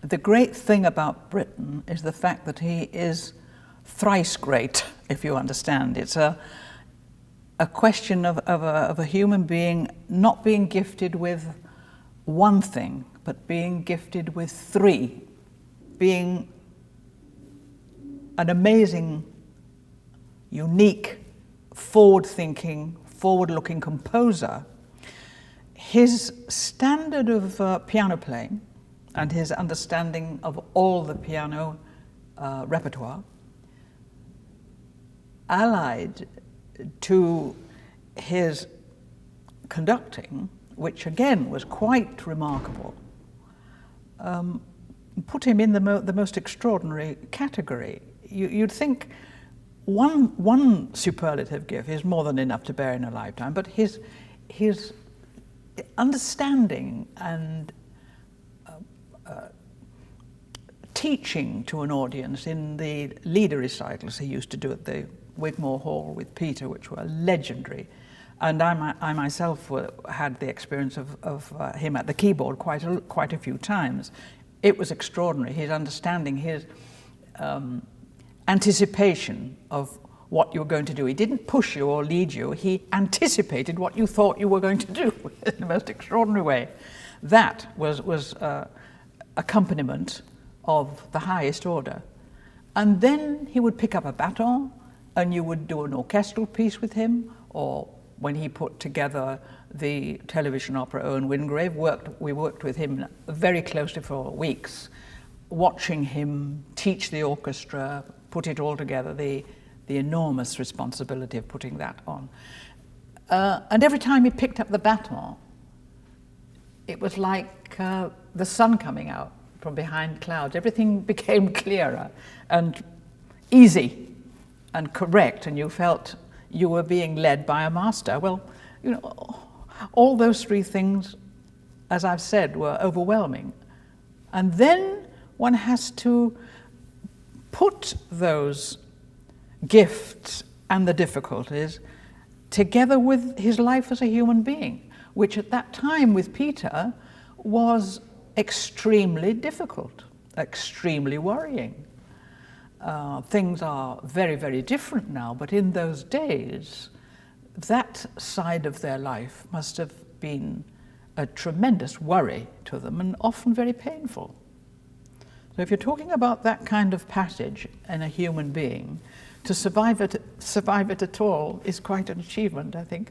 the great thing about Britten is the fact that he is thrice great, if you understand. It's a question of a human being not being gifted with one thing, but being gifted with three, being an amazing, unique, forward-thinking, forward-looking composer. His standard of piano playing and his understanding of all the piano repertoire, allied to his conducting, which again was quite remarkable, put him in the most extraordinary category. You'd think one superlative gift is more than enough to bear in a lifetime, but his understanding and teaching to an audience in the leader recitals he used to do at the Wigmore Hall with Peter, which were legendary. And I myself had the experience of him at the keyboard quite a few times. It was extraordinary, his understanding, his anticipation of what you were going to do. He didn't push you or lead you, he anticipated what you thought you were going to do in the most extraordinary way. That was accompaniment of the highest order. And then he would pick up a baton and you would do an orchestral piece with him, or when he put together the television opera Owen Wingrave, we worked with him very closely for weeks, watching him teach the orchestra, put it all together, the enormous responsibility of putting that on. And every time he picked up the baton, it was like the sun coming out from behind clouds. Everything became clearer and easy and correct, and you felt you were being led by a master. Well, you know, all those three things, as I've said, were overwhelming. And then one has to put those gifts and the difficulties together with his life as a human being, which at that time with Peter was extremely difficult, extremely worrying. Things are very, very different now, but in those days, that side of their life must have been a tremendous worry to them and often very painful. So if you're talking about that kind of passage in a human being, to survive it at all is quite an achievement, I think.